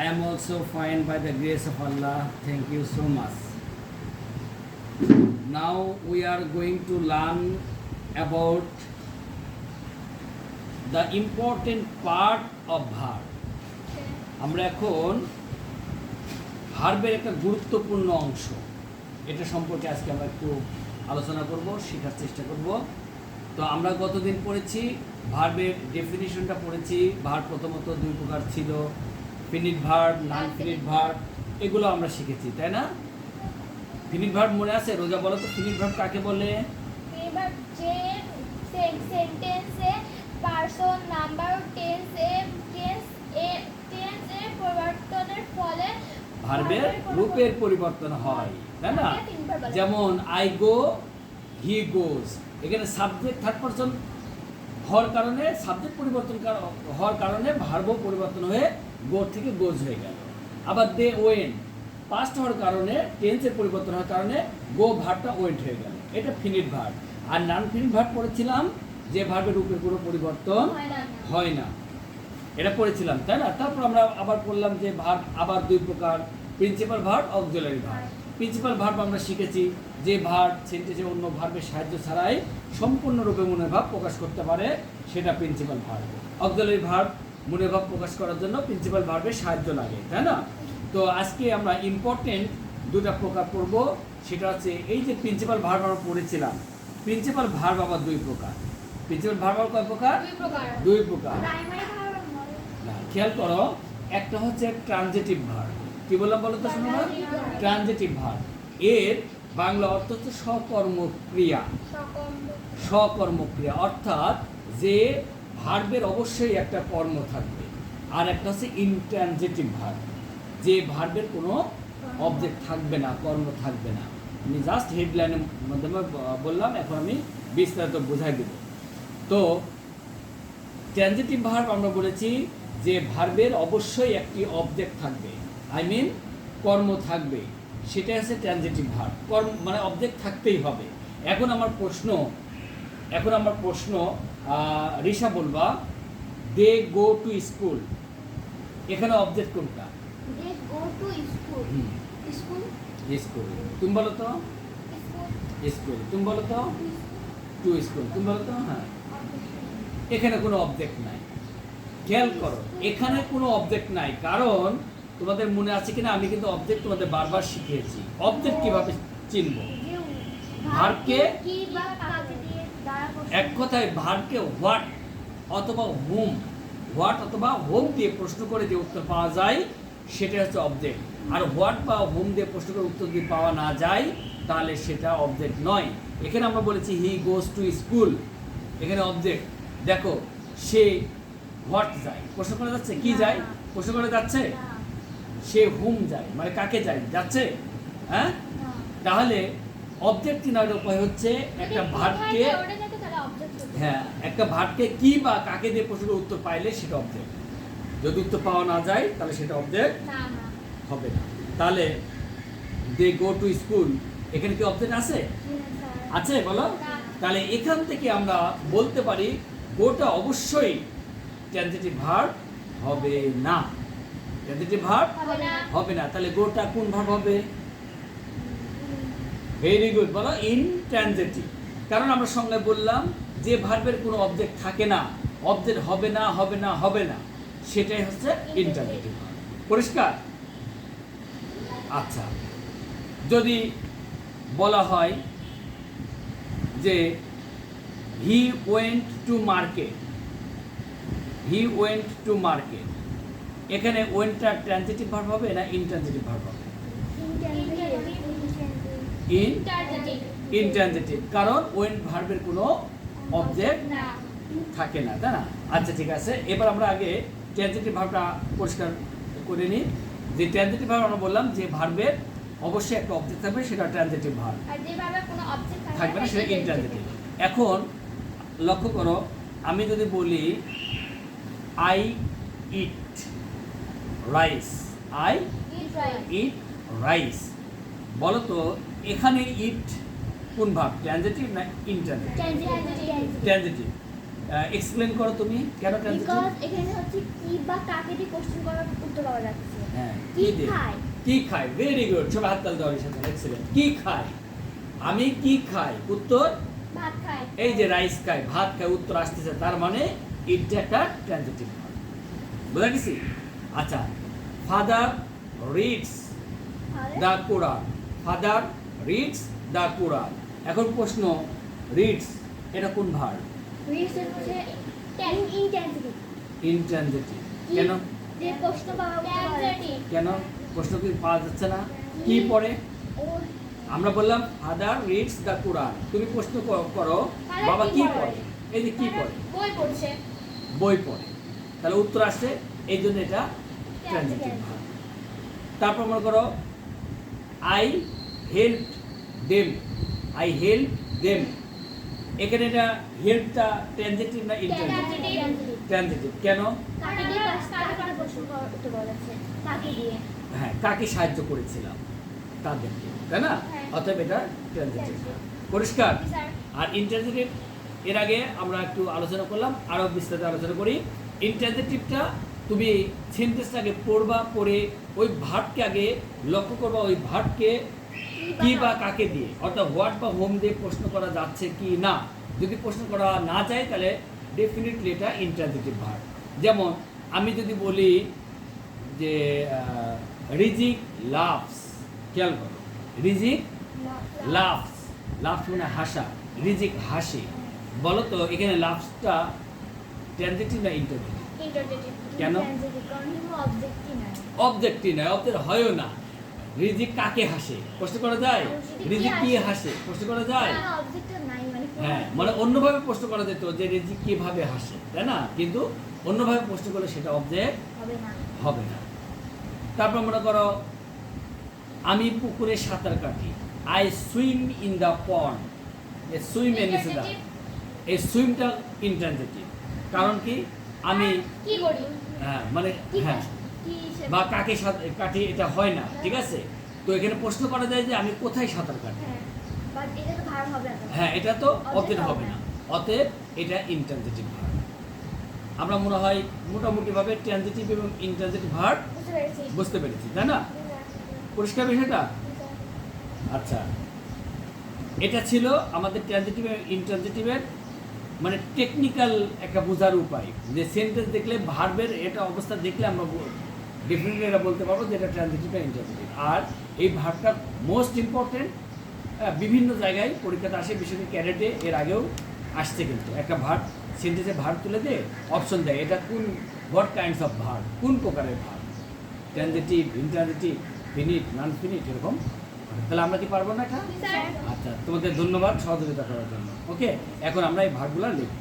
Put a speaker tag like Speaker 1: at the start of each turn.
Speaker 1: am also fine by the grace of Allah. Thank you so much. Now we are going to learn about the important part of verb. আমরা এখন ভার্বের একটা গুরুত্বপূর্ণ অংশ এটা সম্পর্কে আজকে আমরা একটু আলোচনা করব, শেখার চেষ্টা করব। তো আমরা গতদিন পড়েছি ভার্বের ডেফিনিশনটা পড়েছি। ভার্ব প্রথমত দুই প্রকার ছিল, ফিনিট ভার্ব, নন ফিনিট ভার্ব, এগুলো আমরা শিখেছি, তাই না? ফিনিট ভার্ব মনে আছে? রোজা বলো তো, ফিনিট ভার্ব কাকে বলে?
Speaker 2: ফিনিট ভার্ব যে সেন্টেন্সে পারসন, নাম্বার, টেন্স এর পরিবর্তনের ফলে
Speaker 1: ভার্বের রূপের পরিবর্তন হয়, তাই না? যেমন আই গো, হি গোজ, এখানে সাবজেক্ট থার্ড পারসন হওয়ার কারণে, সাবজেক্ট পরিবর্তন হওয়ার কারণে ভার্বও পরিবর্তন হয়ে গো থেকে গোজ হয়ে গেল। আবার দে ওয়েন্ট, পাস্ট হওয়ার কারণে, টেন্সের পরিবর্তন হওয়ার কারণে গো ভার্বটা ওয়েন্ট হয়ে গেল। এটা ফিনিট ভার্ব। আর নন ফিনিট ভার্ব পড়েছিলাম যে ভার্বের রূপের কোনো পরিবর্তন হয় না, এটা পড়েছিলাম, তাই না? তারপর আমরা আবার পড়লাম যে ভার্ব আবার দুই প্রকার, principal verb, auxiliary verb. Principal verb আমরা শিখেছি যে ভার্ব সেন্টেন্সে অন্য ভার্বের সাহায্য ছাড়াই সম্পূর্ণরূপে মনের ভাব প্রকাশ করতে পারে, সেটা প্রিন্সিপাল ভার্ব। অক্সিলারি ভার্ব মনের ভাব প্রকাশ করার জন্য প্রিন্সিপাল ভার্বের সাহায্য লাগে, তাই না? তো আজকে আমরা ইম্পর্টেন্ট দুটা প্রকার পড়ব। সেটা হচ্ছে এই যে প্রিন্সিপাল ভার্ব আমরা পড়েছিলাম, প্রিন্সিপাল ভার্ব আবার দুই প্রকার। প্রিন্সিপাল ভার্ব কয় প্রকার? দুই প্রকার। না, খেয়াল করো, একটা হচ্ছে ট্রানজিটিভ ভার্ব। কি বললাম বলো তো, শোনো না? ট্রানজিটিভ ভার্ব, এর বাংলা অর্থ হচ্ছে সকর্মক্রিয়া। সকর্মক্রিয়া অর্থাৎ যে ভার্বের অবশ্যই একটা কর্ম থাকবে। আর একটা হচ্ছে ইনট্রানজিটিভ ভার্ব, যে ভার্বের কোনো অবজেক্ট থাকবে না, কর্ম থাকবে না। আমি জাস্ট হেডলাইনের মাধ্যমে বললাম, এখন আমি বিস্তারিত বোঝাই দেব। তো ট্রানজিটিভ ভার্ব আমরা বলেছি যে ভার্বের অবশ্যই একটি অবজেক্ট থাকবে, আই মিন কর্ম থাকবে, সেটা হচ্ছে ট্রানজিটিভ ভার্ব। কর্ম মানে অবজেক্ট থাকতেই হবে। এখন আমার প্রশ্ন রিশা বলবা, দে গো টু স্কুল, এখানে অবজেক্ট কোনটা?
Speaker 2: They go to school. School,
Speaker 1: school. তুমি বলো তো স্কুল, তুমি বলো তো টু স্কুল, তুমি বলো তো। হ্যাঁ, এখানে কোনো অবজেক্ট নাই। খেয়াল করো, এখানে কোনো অবজেক্ট নাই, কারণ তোমাদের মনে আছে কিনা আমি কিন্তু অবজেক্ট তোমাদের বারবার শিখিয়েছি। অবজেক্ট কিভাবে চিনবো? ভার্বকে
Speaker 2: কি বা কাকে দিয়ে দ্বারা
Speaker 1: এক কথায় ভার্বকে হোয়াট অথবা হোম, হোয়াট অথবা হোম দিয়ে প্রশ্ন করে যে উত্তর পাওয়া যায় সেটা হচ্ছে অবজেক্ট। আর হোয়াট বা হোম দিয়ে প্রশ্ন করে উত্তর দিয়ে পাওয়া না যায় তাহলে সেটা অবজেক্ট নয়। এখানে আমরা বলেছি হি গোজ টু স্কুল, এখানে অবজেক্ট। দেখো, সে হোয়াট যায়, প্রশ্ন করে যাচ্ছে, কি যায়, প্রশ্ন করে যাচ্ছে। সে হুম যায়, মানে কাকে যায়, যাচ্ছে। হ্যাঁ, তাহলে অবজেক্ট চিনার উপায় হচ্ছে একটা ভার্বকে, হ্যাঁ, একটা ভার্বকে কি বা কাকে দিয়ে প্রশ্নের উত্তর পাইলে সেটা অবজেক্ট। যদি উত্তর পাওয়া না যায় তাহলে সেটা অবজেক্ট হবে না। তাহলে দে গো টু স্কুল, এখানে কি অবজেক্ট আছে? আছে, বলো। তাহলে এখান থেকে আমরা বলতে পারি গোটা অবশ্যই ট্রানজিটিভ ভার্ব হবে না। ট্রানজিটিভ ভার্ব হবে না। তাহলে গোটা কোন ভার্ব হবে? ভেরি গুড, বলো ইনট্রানজিটিভ। কারণ আমরা সংজ্ঞায় বললাম যে ভার্বের কোনো অবজেক্ট থাকে না, অবজেক্ট হবে না, হবে না, হবে না, সেটাই হচ্ছে ইনট্রানজিটিভ ভার্ব। পরিষ্কার? আচ্ছা, যদি বলা হয় যে he went to market, he went to market, এখানে ওয়েন্টটা ট্রানজিটিভ ভার্ব হবে না ইনট্রানজিটিভ ভার্ব হবে? ইনট্রানজিটিভ, কারণ ওয়েন্ট ভার্বের কোনো অবজেক্ট থাকে না, তাই না? আচ্ছা, ঠিক আছে। এবার আমরা আগে ট্রানজিটিভ ভার্বটা পরিষ্কার করে নিই। যে ট্রানজিটিভ ভার্ব আমরা বললাম যে ভার্বের অবশ্যই একটা অবজেক্ট থাকবে, সেটা ট্রানজিটিভ ভার্ব।
Speaker 2: আর যে ভাবে কোনো অবজেক্ট
Speaker 1: থাকবে না সেটা ইনট্রানজিটিভ। এখন লক্ষ্য করো, আমি যদি বলি I eat rice, I eat rice, বলো তো এখানে ইট কোন ভার্ব? ট্রানজিটিভ না ইনট্রানজিটিভ? ট্রানজিটিভ। এক্সপ্লেন করো তুমি কেন ট্রানজিটিভ।
Speaker 2: বিকজ এখানে হচ্ছে কি বা কাকে দিয়ে কোশ্চেন করার উত্তর পাওয়া যাচ্ছে।
Speaker 1: হ্যাঁ
Speaker 2: কি
Speaker 1: দিয়ে?
Speaker 2: খায়?
Speaker 1: কি খায়, ভেরি গুড, সবাই হাত তালি দাও এর সাথে, এক্সেলেন্ট। কি খায়, আমি কি খাই, উত্তর
Speaker 2: ভাত খায়।
Speaker 1: এই যে রাইস খায়, ভাত খায়, উত্তর আসতেছে, তার মানে এটা একটা ট্রানজিটিভ ভার্ব। বুঝা গেছি? আচ্ছা, father reads the Quran, father reads the Quran. এখন প্রশ্ন, রিডস এটা কোন ভার্ব?
Speaker 2: রিডস হচ্ছে ইনট্রানজিটিভ।
Speaker 1: ইনট্রানজিটিভ। কেন?
Speaker 2: যে প্রশ্ন পাওয়া যাচ্ছে।
Speaker 1: কেন প্রশ্ন কি পাওয়া যাচ্ছে না? কি পড়ে? আমরা বললাম ফাদার রিডস দ্য কোরআন, তুমি প্রশ্ন করো বাবা কি পড়ে, এই যে কি পড়ে,
Speaker 2: বই পড়ছে।
Speaker 1: বই পড়ে, তাহলে উত্তর আসছে, এই জন্য এটা ট্রানজিটিভ ভার্ব। তারপর মনে করো I help them, I help them, এখানে এটা হেল্পটা ট্রানজিটিভ না ইনট্রানজিটিভ? ট্রানজিটিভ। কেন?
Speaker 2: কাকে দিয়ে কাকে প্রশ্ন করার উত্তর পাওয়া যাচ্ছে? কাকে দিয়ে?
Speaker 1: হ্যাঁ, কাকে সাহায্য করেছিলাম, তাদেরকে, তাই না?
Speaker 2: হ্যাঁ।
Speaker 1: অতএব এটা ট্রানজিটিভ। পরিষ্কার?
Speaker 2: জি স্যার।
Speaker 1: আর ইন্টারজেটিভ এর আগে আমরা একটু আলোচনা করলাম, আরও বিস্তারিত আলোচনা করি। ইন্টারজেটিভটা তুমি সেন্টেন্সটাকে পড়বা, পড়ে ওই ভার্বকে আগে লক্ষ্য করবা, ওই ভার্বকে কি বা কাকে দিয়ে, অর্থাৎ হোয়াট বা হোম দিয়ে প্রশ্ন করা যাচ্ছে কি না। যদি প্রশ্ন করা না যায় তাহলে ডেফিনেটলি এটা ইন্টারজেটিভ ভার্ব। যেমন আমি যদি বলি যে রিজিক লাভস, খেয়াল করো, রিজিক লাভস, লাভস মানে হাসা, রিজিক হাসে, বলো তো এখানে লাভসটা ট্রানজিটিভ না ইন্টারজেটিভ?
Speaker 2: ইন্টারজেটিভ।
Speaker 1: কেন?
Speaker 2: ইন্ট্রানজিটিভ কারণ এখানে অবজেক্টই নাই।
Speaker 1: অবজেক্টিভ নয়, অবজেক্ট হয়ও না। রিজিক কাকে হাসে প্রশ্ন করা যায়? রিজিক কি হাসে প্রশ্ন করা যায়?
Speaker 2: না, অবজেক্টও নাই মানে
Speaker 1: হ্যাঁ, মানে অন্যভাবে প্রশ্ন করা যেত যে রিজিক কিভাবে হাসে, তাই না? কিন্তু অন্যভাবে প্রশ্ন করলে সেটা অবজেক্ট
Speaker 2: হবে না।
Speaker 1: হবে না। তারপর মনে করো আমি পুকুরে সাঁতার কাটি, I swim in the pond, A swim এর নিচে দাও, এই সুইমটা ইন্ট্রানজিটিভ। কারণ কি? আমি
Speaker 2: কি করি?
Speaker 1: হ্যাঁ মানে
Speaker 2: কি
Speaker 1: হ্যাঁ,
Speaker 2: কি হিসেবে?
Speaker 1: বা কাকে কাটি, এটা হয় না, ঠিক আছে? তো এখানে প্রশ্ন করা যায় যে আমি কোথায় সাঁতার কাটি,
Speaker 2: হ্যাঁ, বাট এটা তো ভার্ব হবে না।
Speaker 1: হ্যাঁ এটা তো
Speaker 2: Object
Speaker 1: অবজেক্ট হবে
Speaker 2: হবে
Speaker 1: না,
Speaker 2: না।
Speaker 1: অতএব এটা ইন্ট্রানজিটিভ ভার্ব। আমরা মনে হয় মোটামুটিভাবে ট্রানজিটিভ এবং ইন্ট্রানজিটিভ ভার্ব
Speaker 2: বুঝতে পেরেছি।
Speaker 1: বুঝতে পেরেছি, তাই না? পরিষ্কার বিষয়টা? আচ্ছা, এটা ছিল আমাদের ট্রানজিটিভ এবং ইন্ট্রানজিটিভের মানে টেকনিক্যাল একটা বোঝার উপায়, যে সেন্টেন্স দেখলে ভার্বের এটা অবস্থা দেখলে আমরা ডেফিনেটলি এটা বলতে পারবো যে এটা ট্রানজিটিভ বা ইন্টারজিটিভ। আর এই ভার্বটা মোস্ট ইম্পর্টেন্ট, বিভিন্ন জায়গায় পরীক্ষাতে আসে, বিশেষ করে ক্যাডেটে এর আগেও আসছে, কিন্তু একটা ভার্ব সেন্টেন্সে ভার্ব তুলে দিয়ে অপশন দেয়, এটা কোন হোয়াট কাইন্ডস অফ ভার্ব, কোন প্রকারের ভার্ব, ট্রানজিটিভ, ইন্টারজিটিভ, ফিনিট, নন ফিনিট, এরকম। তাহলে আমরা কি পারবো না এটা?
Speaker 2: স্যার,
Speaker 1: আচ্ছা, তোমাদের ধন্যবাদ সহযোগিতা করার জন্য। ওকে, এখন আমরা এই ভার্বগুলো লিখব।